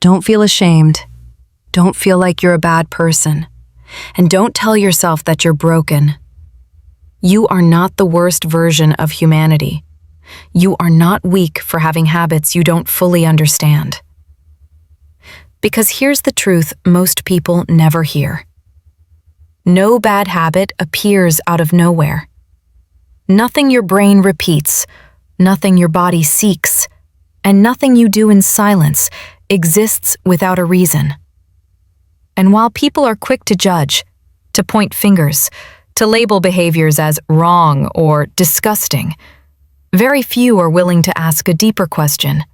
Don't feel ashamed. Don't feel like you're a bad person. And don't tell yourself that you're broken. You are not the worst version of humanity. You are not weak for having habits you don't fully understand. Because here's the truth most people never hear. No bad habit appears out of nowhere. Nothing your brain repeats, nothing your body seeks, and nothing you do in silence exists without a reason. And while people are quick to judge, to point fingers, to label behaviors as wrong or disgusting, very few are willing to ask a deeper question.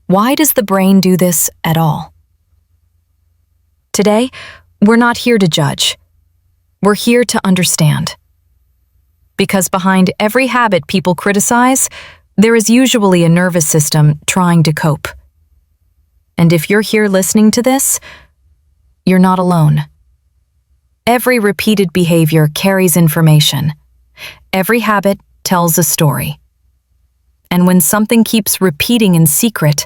Why does the brain do this at all? Today, we're not here to judge. We're here to understand. Because behind every habit people criticize, there is usually a nervous system trying to cope. And if you're here listening to this, you're not alone. Every repeated behavior carries information. Every habit tells a story. And when something keeps repeating in secret,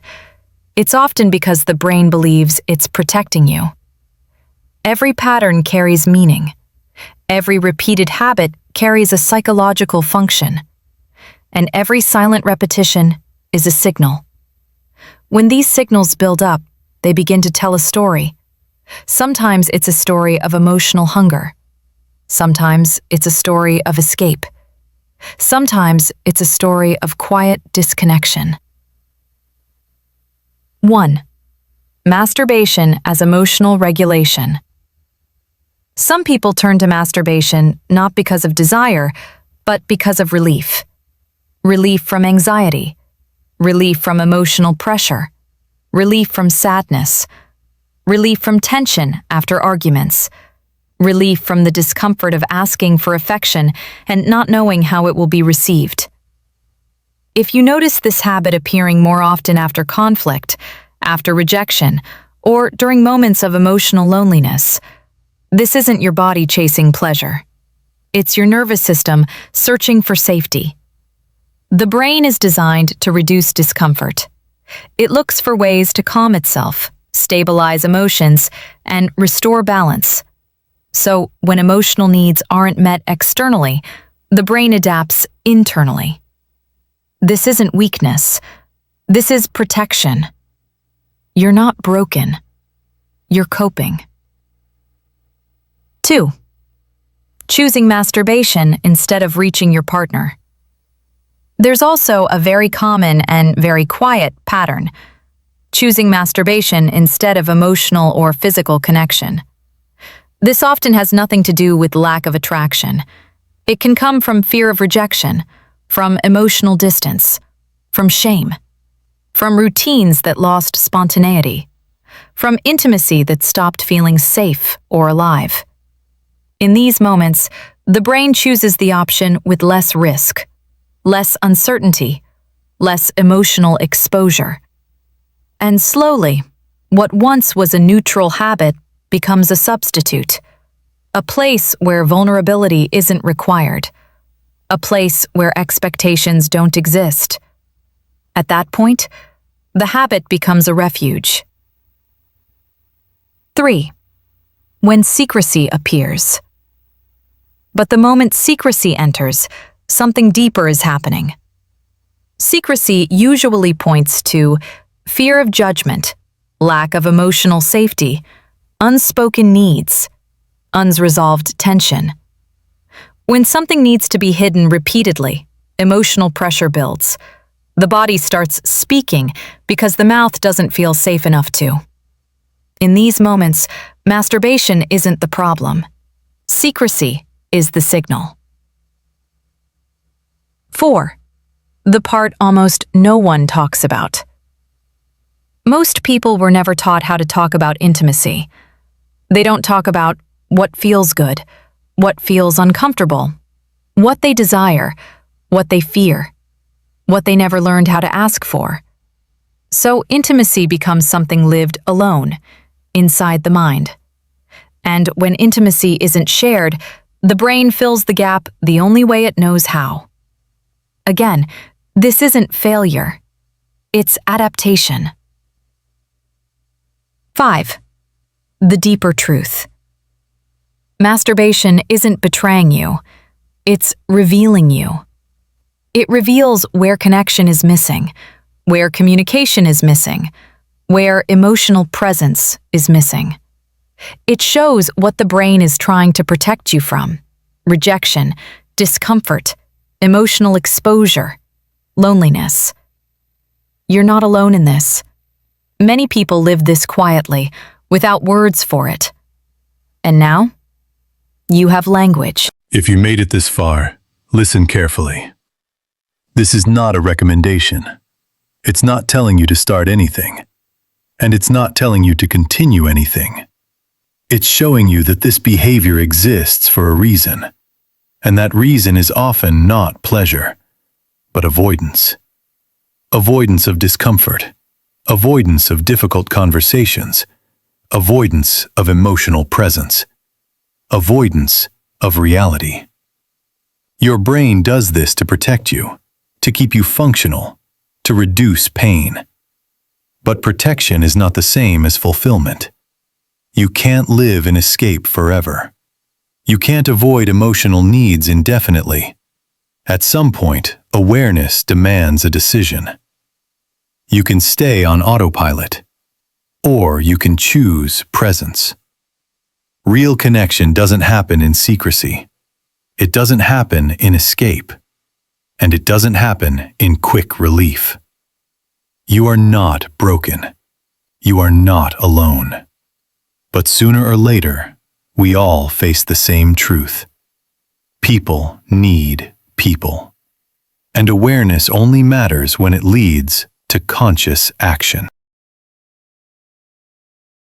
it's often because the brain believes it's protecting you. Every pattern carries meaning. Every repeated habit carries a psychological function. And every silent repetition is a signal. When these signals build up, they begin to tell a story. Sometimes it's a story of emotional hunger. Sometimes it's a story of escape. Sometimes it's a story of quiet disconnection. 1. Masturbation as emotional regulation. Some people turn to masturbation not because of desire, but because of relief. Relief from anxiety. Relief from emotional pressure. Relief from sadness. Relief from tension after arguments. Relief from the discomfort of asking for affection and not knowing how it will be received. If you notice this habit appearing more often after conflict, after rejection, or during moments of emotional loneliness, this isn't your body chasing pleasure. It's your nervous system searching for safety. The brain is designed to reduce discomfort. It looks for ways to calm itself, stabilize emotions, and restore balance. So, when emotional needs aren't met externally, the brain adapts internally. This isn't weakness. This is protection. You're not broken. You're coping. 2. Choosing masturbation instead of reaching your partner. There's also a very common and very quiet pattern: choosing masturbation instead of emotional or physical connection. This often has nothing to do with lack of attraction. It can come from fear of rejection, from emotional distance, from shame, from routines that lost spontaneity, from intimacy that stopped feeling safe or alive. In these moments, the brain chooses the option with less risk, less uncertainty, less emotional exposure. And slowly, what once was a neutral habit becomes a substitute, a place where vulnerability isn't required, a place where expectations don't exist. At that point, the habit becomes a refuge. 3. When secrecy appears. But the moment secrecy enters, something deeper is happening. Secrecy usually points to fear of judgment, lack of emotional safety, unspoken needs, unresolved tension. When something needs to be hidden repeatedly, emotional pressure builds. The body starts speaking because the mouth doesn't feel safe enough to. In these moments, masturbation isn't the problem. Secrecy is the signal. 4. The part almost no one talks about. Most people were never taught how to talk about intimacy. They don't talk about what feels good, what feels uncomfortable, what they desire, what they fear, what they never learned how to ask for. So intimacy becomes something lived alone, inside the mind. And when intimacy isn't shared, the brain fills the gap the only way it knows how. Again, this isn't failure. It's adaptation. 5. The deeper truth. Masturbation isn't betraying you. It's revealing you. It reveals where connection is missing, where communication is missing, where emotional presence is missing. It shows what the brain is trying to protect you from: rejection, discomfort, emotional exposure, loneliness. You're not alone in this. Many people live this quietly, without words for it. And now, you have language. If you made it this far, listen carefully. This is not a recommendation. It's not telling you to start anything. And it's not telling you to continue anything. It's showing you that this behavior exists for a reason. And that reason is often not pleasure, but avoidance. Avoidance of discomfort. Avoidance of difficult conversations. Avoidance of emotional presence. Avoidance of reality. Your brain does this to protect you, to keep you functional, to reduce pain. But protection is not the same as fulfillment. You can't live in escape forever. You can't avoid emotional needs indefinitely. At some point, awareness demands a decision. You can stay on autopilot, or you can choose presence. Real connection doesn't happen in secrecy. It doesn't happen in escape. And it doesn't happen in quick relief. You are not broken. You are not alone. But sooner or later, we all face the same truth. People need people. And awareness only matters when it leads to conscious action.